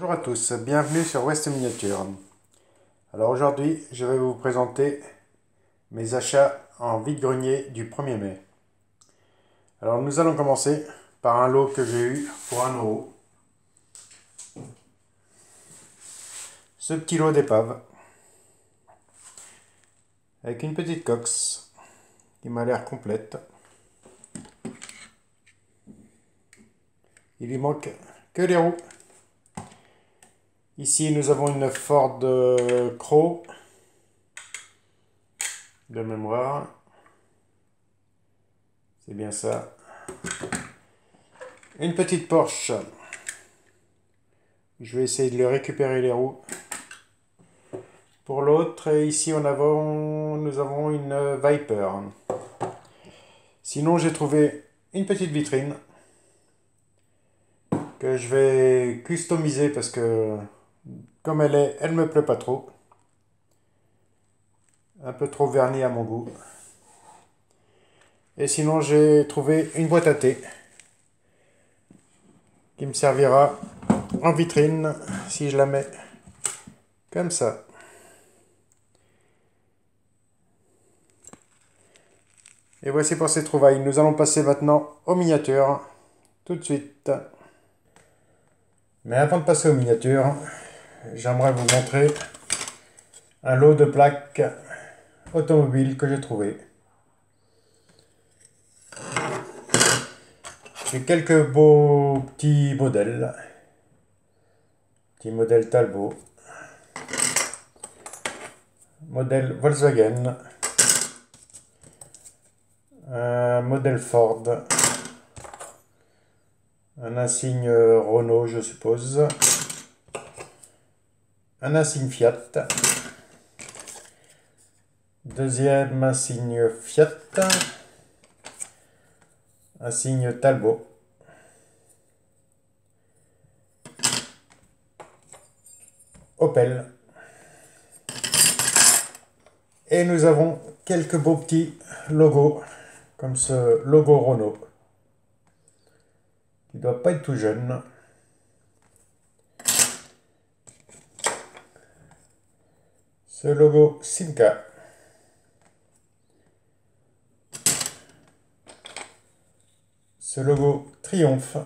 Bonjour à tous, bienvenue sur West Miniature. Alors aujourd'hui, je vais vous présenter mes achats en vide-grenier du 1er mai. Alors nous allons commencer par un lot que j'ai eu pour 1 €. Ce petit lot d'épave avec une petite cox qui m'a l'air complète. Il lui manque que les roues. Ici nous avons une Ford Crow de mémoire. C'est bien ça. Une petite Porsche. Je vais essayer de lui récupérer les roues. Pour l'autre, ici nous avons une Viper. Sinon, j'ai trouvé une petite vitrine que je vais customiser parce que comme elle me plaît pas trop. Un peu trop vernie à mon goût. Et sinon, j'ai trouvé une boîte à thé qui me servira en vitrine si je la mets comme ça. Et voici pour ces trouvailles. Nous allons passer maintenant aux miniatures, tout de suite. Mais avant de passer aux miniatures, j'aimerais vous montrer un lot de plaques automobiles que j'ai trouvé. J'ai quelques beaux petits modèles. Petit modèle Talbot. Modèle Volkswagen. Un modèle Ford. Un insigne Renault, je suppose. Un insigne Fiat. Deuxième insigne Fiat. Insigne Talbot. Opel. Et nous avons quelques beaux petits logos, comme ce logo Renault, qui ne doit pas être tout jeune. Ce logo Simca. Ce logo Triomphe.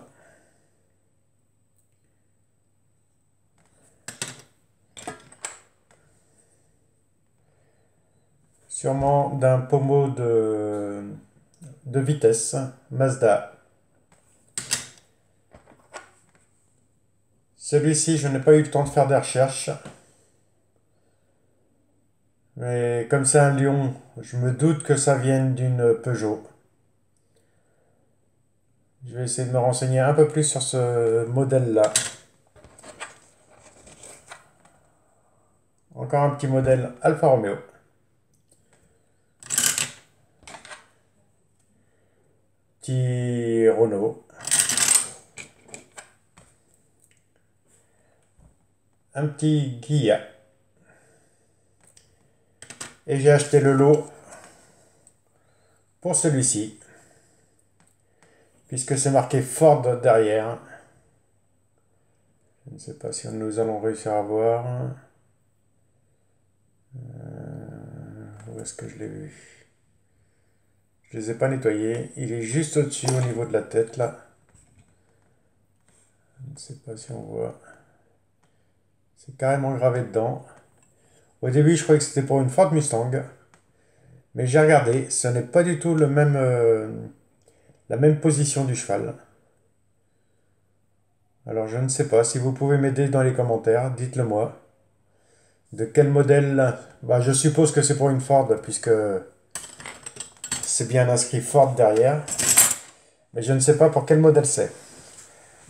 Sûrement d'un pommeau de vitesse, Mazda. Celui-ci, je n'ai pas eu le temps de faire des recherches. Mais comme c'est un lion, je me doute que ça vienne d'une Peugeot. Je vais essayer de me renseigner un peu plus sur ce modèle-là. Encore un petit modèle Alfa Romeo. Petit Renault. Un petit Ghia. Et j'ai acheté le lot pour celui-ci, puisque c'est marqué Ford derrière. Je ne sais pas si nous allons réussir à voir. Où est-ce que je l'ai vu? Je ne les ai pas nettoyés. Il est juste au-dessus au niveau de la tête là. Je ne sais pas si on voit. C'est carrément gravé dedans. Au début, je croyais que c'était pour une Ford Mustang. Mais j'ai regardé, ce n'est pas du tout la même position du cheval. Alors je ne sais pas, si vous pouvez m'aider dans les commentaires, dites-le moi. De quel modèle? Je suppose que c'est pour une Ford, puisque c'est bien inscrit Ford derrière. Mais je ne sais pas pour quel modèle c'est.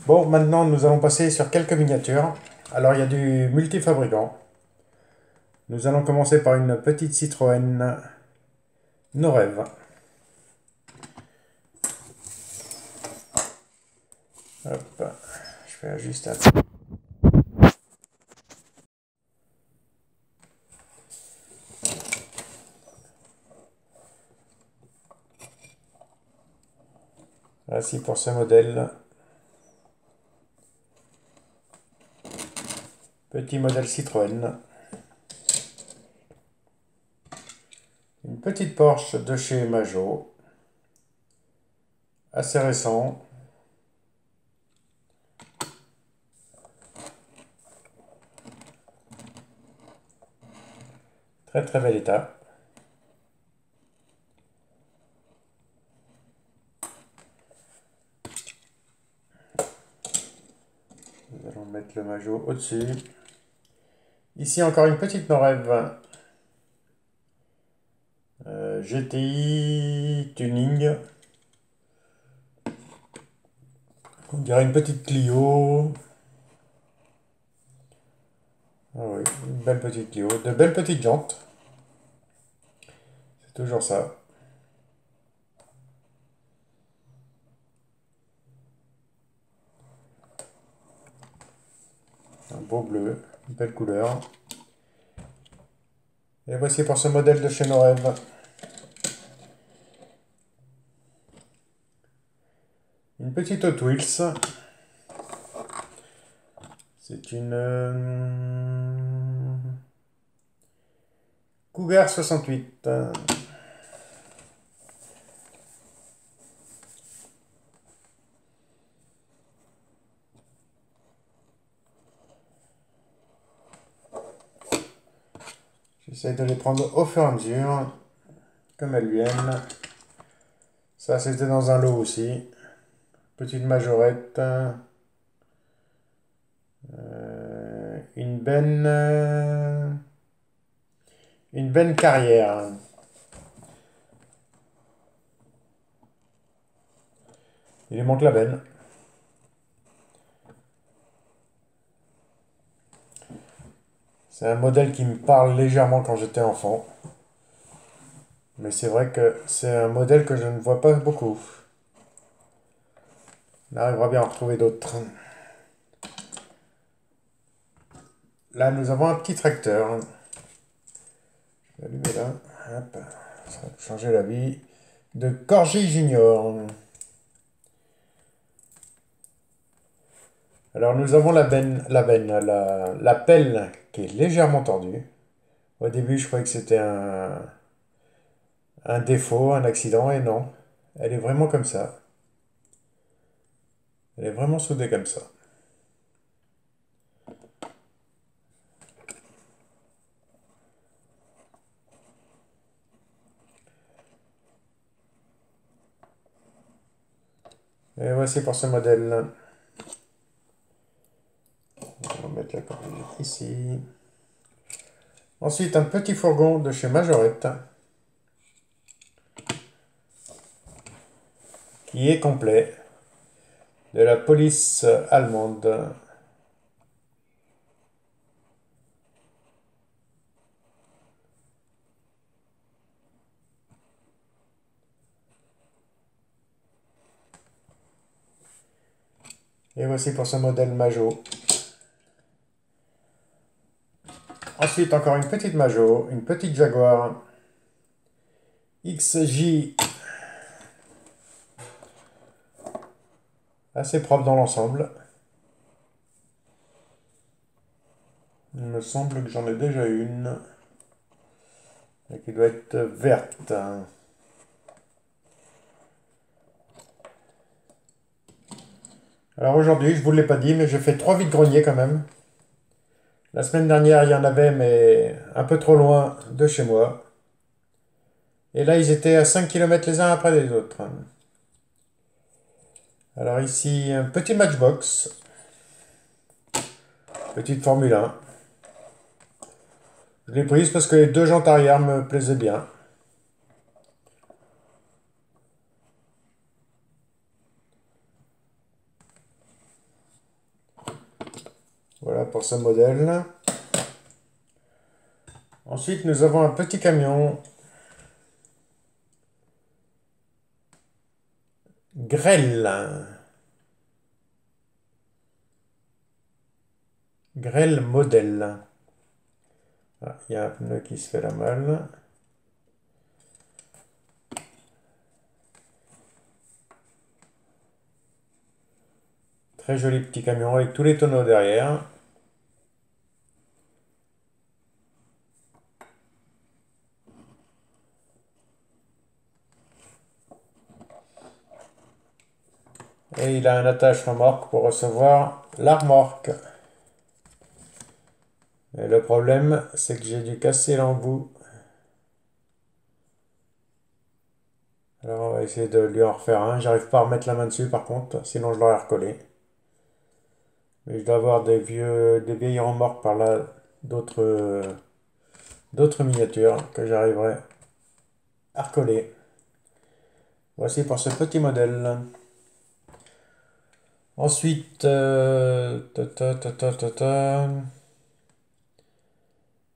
Bon, maintenant nous allons passer sur quelques miniatures. Alors il y a du multifabricant. Nous allons commencer par une petite Citroën Nos Rêves. Hop, je vais ajuster un peu. Voici pour ce modèle. Petit modèle Citroën. Une petite Porsche de chez Majo. Assez récent. Très très bel état. Nous allons mettre le Majo au-dessus. Ici encore une petite Norev. GTI Tuning. On dirait une petite Clio. Ah oui, une belle petite Clio. De belles petites jantes. C'est toujours ça. Un beau bleu, une belle couleur. Et voici pour ce modèle de chez Norev. Une petite Hot Wheels. C'est une Cougar 68. J'essaie de les prendre au fur et à mesure, comme elles viennent. Ça, c'était dans un lot aussi. Petite majorette. Une benne. Une benne carrière. Il lui manque la benne. C'est un modèle qui me parle légèrement quand j'étais enfant. Mais c'est vrai que c'est un modèle que je ne vois pas beaucoup. On arrivera bien à en retrouver d'autres. Là, nous avons un petit tracteur. Je vais allumer là. Hop. Ça va changer la vie. De Corgi Junior. Alors, nous avons la pelle qui est légèrement tordue. Au début, je croyais que c'était un défaut, un accident, et non. Elle est vraiment comme ça. Elle est vraiment soudée comme ça. Et voici pour ce modèle. On va mettre la corrige ici. Ensuite, un petit fourgon de chez Majorette. Qui est complet. De la police allemande. Et voici pour ce modèle Majo. Ensuite, encore une petite Majo, une petite Jaguar XJ. Assez propre dans l'ensemble. Il me semble que j'en ai déjà une. Et qui doit être verte. Alors aujourd'hui, je ne vous l'ai pas dit, mais j'ai fait 3 vides-greniers quand même. La semaine dernière, il y en avait, mais un peu trop loin de chez moi. Et là, ils étaient à 5 km les uns après les autres. Alors ici, un petit Matchbox. Petite Formule 1. Je l'ai prise parce que les deux jantes arrière me plaisaient bien. Voilà pour ce modèle. Ensuite, nous avons un petit camion grêle. Grêle modèle. Ah, il y a un pneu qui se fait la malle. Très joli petit camion avec tous les tonneaux derrière. Et il a un attache remorque pour recevoir la remorque. Et le problème, c'est que j'ai dû casser l'embout. Alors on va essayer de lui en refaire un. J'arrive pas à remettre la main dessus par contre, sinon je l'aurais recollé. Mais je dois avoir des vieilles remorques par là, d'autres miniatures que j'arriverai à recoller. Voici pour ce petit modèle. Ensuite,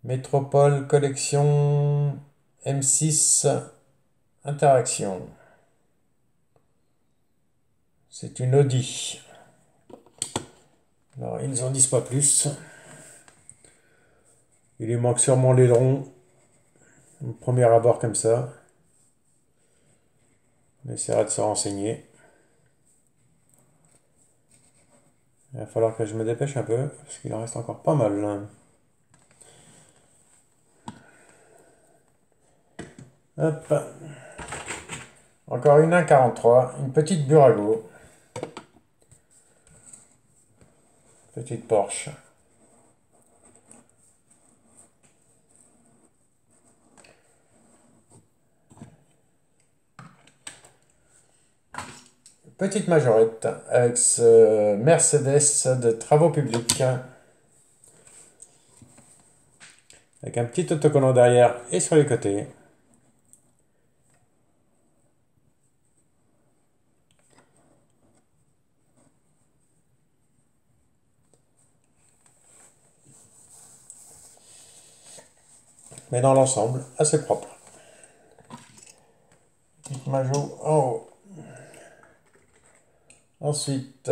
Métropole Collection M6 Interaction. C'est une Audi. Alors, ils nous en disent pas plus. Il lui manque sûrement l'aileron. Au premier abord comme ça. On essaiera de se renseigner. Il va falloir que je me dépêche un peu, parce qu'il en reste encore pas mal, là. Hop. Encore une 1,43, une petite Burago. Petite Porsche. Petite majorette avec ce Mercedes de travaux publics. Avec un petit autocollant derrière et sur les côtés. Mais dans l'ensemble, assez propre. Petite Majo en haut. Ensuite,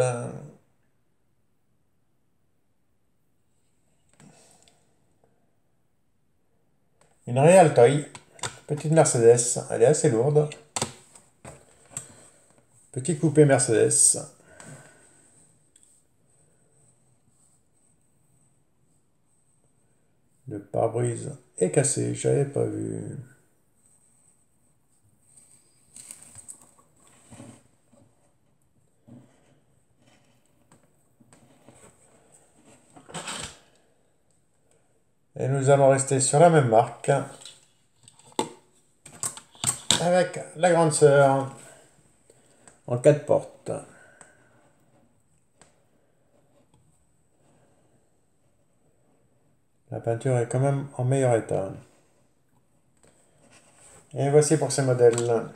une Real Toy. Petite Mercedes, elle est assez lourde. Petit coupé Mercedes. Le pare-brise est cassé, j'avais pas vu. Et nous allons rester sur la même marque. Avec la grande sœur. En 4 portes. La peinture est quand même en meilleur état. Et voici pour ces modèles.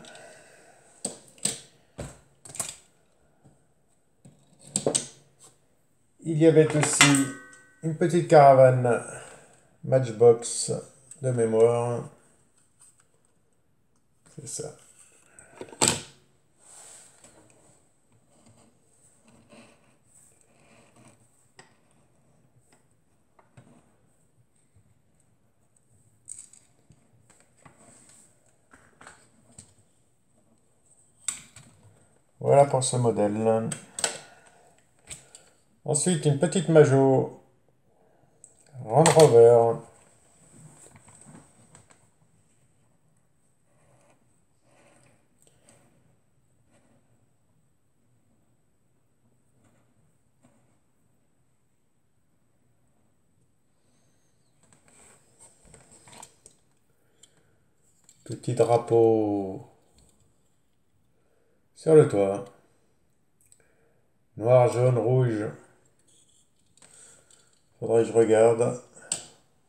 Il y avait aussi une petite caravane Matchbox de mémoire. C'est ça. Voilà pour ce modèle. Ensuite, une petite Majo Range Rover. Petit drapeau sur le toit. Noir, jaune, rouge. Faudrait que je regarde.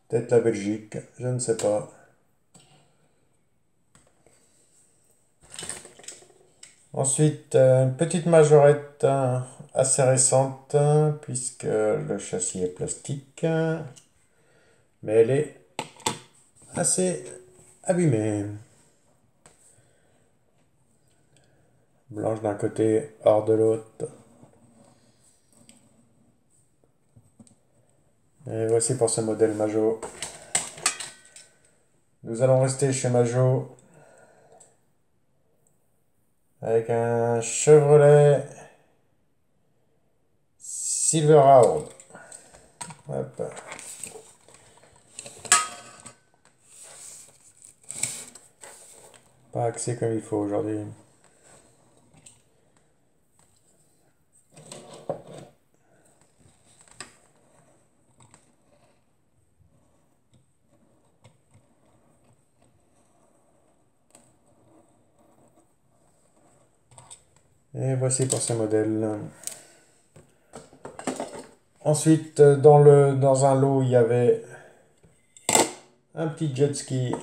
Peut-être la Belgique, je ne sais pas. Ensuite, une petite majorette assez récente, puisque le châssis est plastique. Mais elle est assez abîmée. Blanche d'un côté, or de l'autre. Et voici pour ce modèle Majo. Nous allons rester chez Majo avec un Chevrolet Silverado. Hop. Pas axé comme il faut aujourd'hui. Et voici pour ce modèle. Ensuite, dans un lot, il y avait un petit jet ski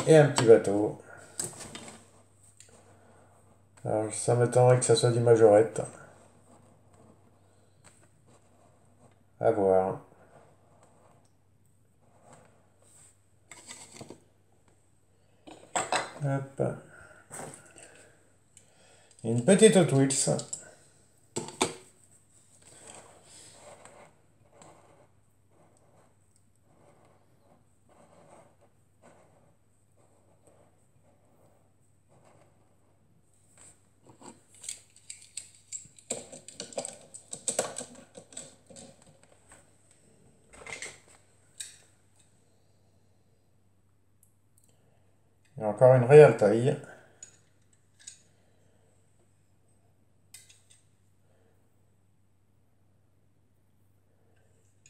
et un petit bateau. Alors, ça m'étonnerait que ça soit du Majorette. À voir. Hop. Une petite Hot Wheels. Et encore une réelle taille.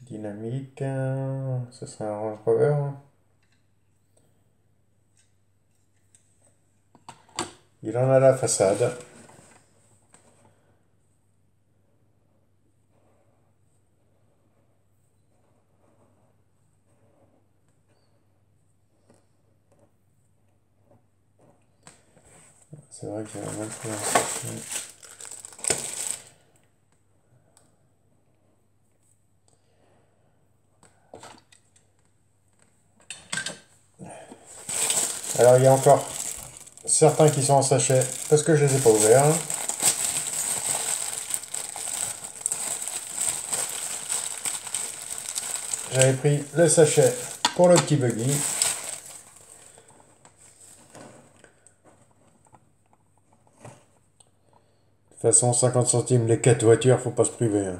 Dynamique. Ce sera un Range Rover. Il en a la façade. C'est vrai qu'il y a même plus un sachet. Alors il y a encore certains qui sont en sachet parce que je les ai pas ouverts. J'avais pris le sachet pour le petit buggy. De toute façon, 50 centimes les 4 voitures, faut pas se priver.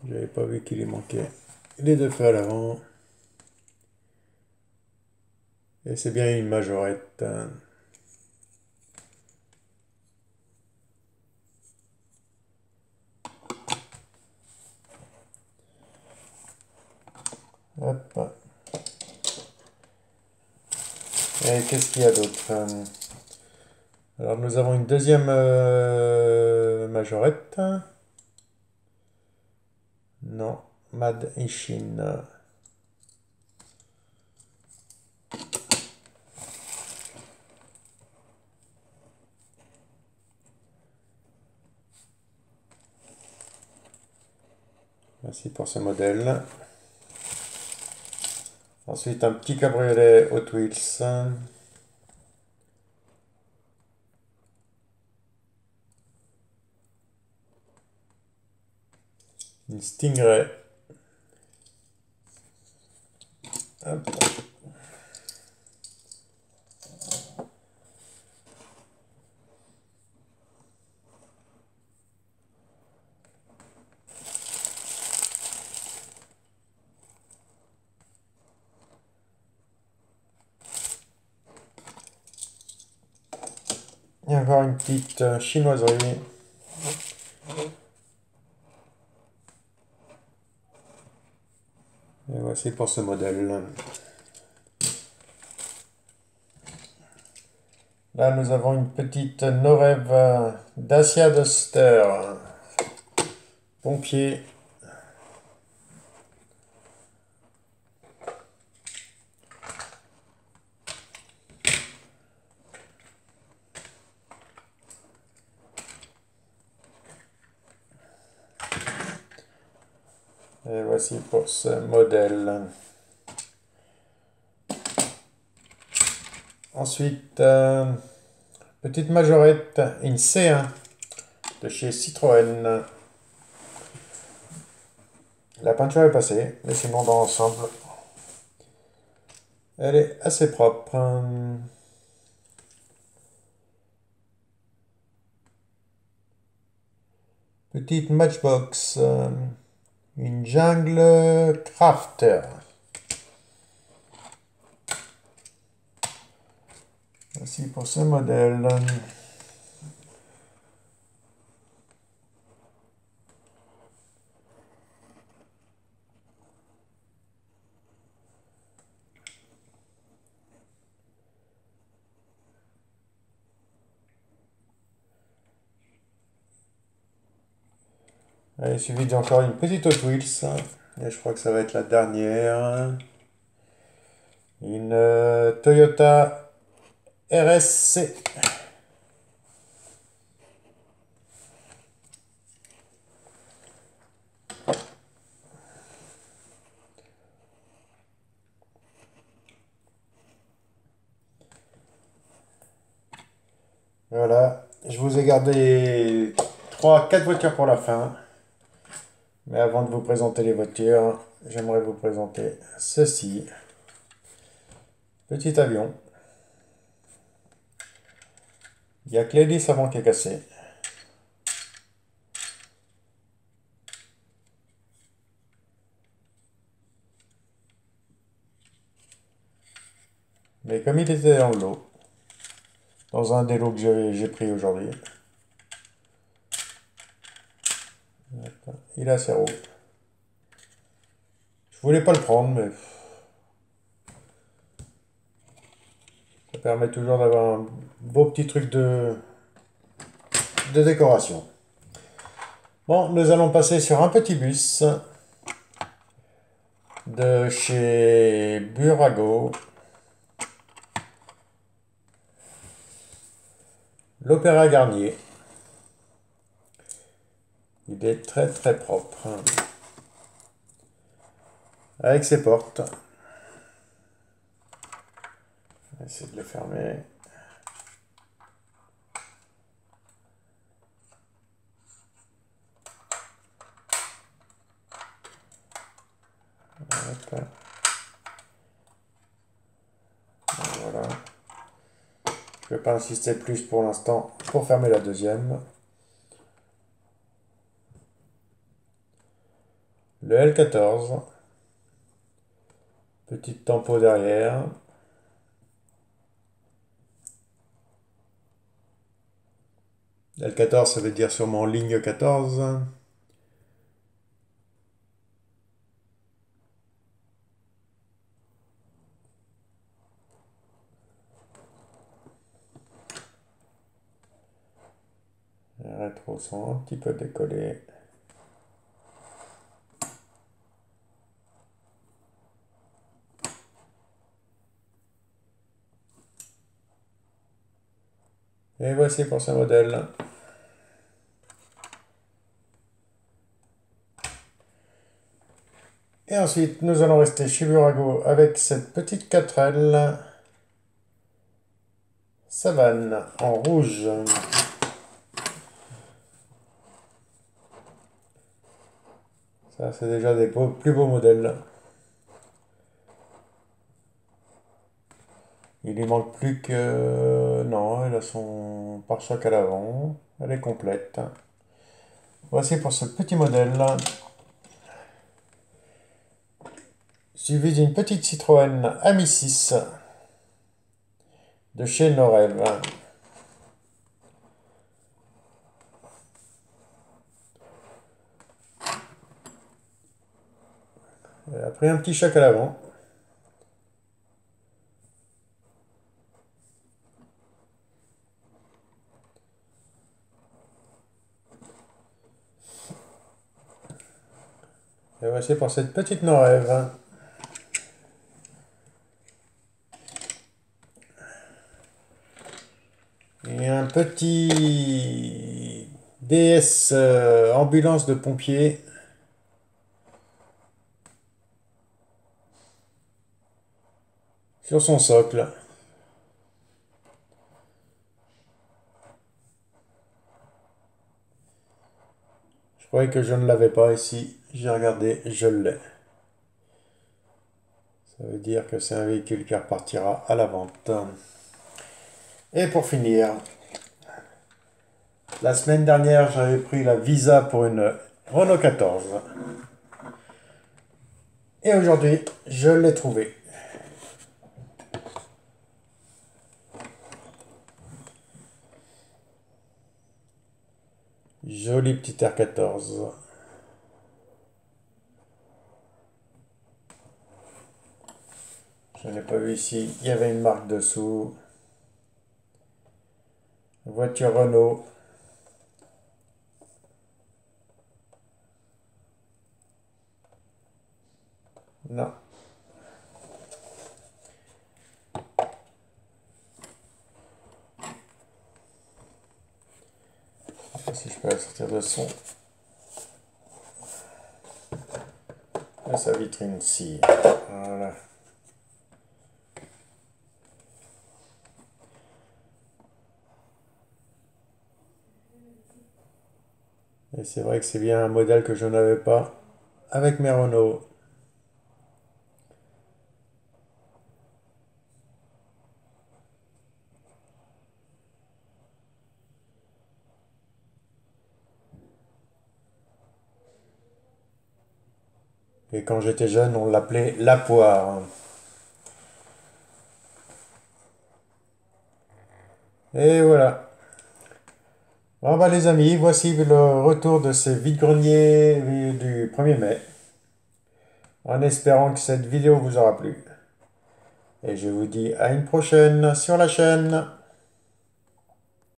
J'avais pas vu qu'il y manquait les deux feux à l'avant. Et c'est bien une Majorette. Hop. Et qu'est-ce qu'il y a d'autre? Alors nous avons une deuxième Majorette. Non, Made in Chine. Merci pour ce modèle. Ensuite, un petit cabriolet Hot Wheels. Une Stingray. Hop. Et encore une petite chinoiserie. Et voici pour ce modèle. Là, nous avons une petite Norev Dacia Duster. Pompier. Et voici pour ce modèle. Ensuite, petite Majorette, une C1 de chez Citroën. La peinture est passée, mais sinon dans l'ensemble, elle est assez propre. Petite Matchbox, une Jungle Crafter. Voici pour ce modèle. Allez, il suffit d'encore une petite Hot Wheels. Et je crois que ça va être la dernière. Une Toyota RSC. Voilà, je vous ai gardé 3, 4 voitures pour la fin. Mais avant de vous présenter les voitures, j'aimerais vous présenter ceci. Petit avion. Il n'y a que l'hélice avant qui est cassée. Mais comme il était dans le lot, dans un des lots que j'ai pris aujourd'hui, il est assez haut. Je voulais pas le prendre, mais ça permet toujours d'avoir un beau petit truc de décoration. Bon, nous allons passer sur un petit bus de chez Burago. L'Opéra Garnier. Il est très très propre. Avec ses portes. On va essayer de le fermer. Hop. Voilà. Je ne vais pas insister plus pour l'instant pour fermer la deuxième. Le L14. Petite tempo derrière. L14, ça veut dire sûrement ligne 14. Les rétros sont un petit peu décollés. Et voici pour ce modèle. Et ensuite, nous allons rester chez Burago avec cette petite 4L Savane en rouge. Ça, c'est déjà des plus beaux modèles. Il lui manque plus que... Non, elle a son pare-choc à l'avant. Elle est complète. Voici pour ce petit modèle. Suivi d'une petite Citroën Ami 6 de chez Norev. Elle a pris un petit choc à l'avant. Et voici pour cette petite Norev. Et un petit DS ambulance de pompiers. Sur son socle. Je croyais que je ne l'avais pas ici. J'ai regardé, je l'ai. Ça veut dire que c'est un véhicule qui repartira à la vente. Et pour finir, la semaine dernière, j'avais pris la Visa pour une Renault 14. Et aujourd'hui, je l'ai trouvée. Joli petit R14. Je n'ai pas vu ici. Il y avait une marque dessous. Voiture Renault. Non. Je sais pas si je peux sortir de son. Et sa vitrine, si. Voilà. Et c'est vrai que c'est bien un modèle que je n'avais pas avec mes Renault. Et quand j'étais jeune, on l'appelait la poire. Et voilà. Bon bah les amis, voici le retour de ces vide-greniers du 1er mai. En espérant que cette vidéo vous aura plu. Et je vous dis à une prochaine sur la chaîne.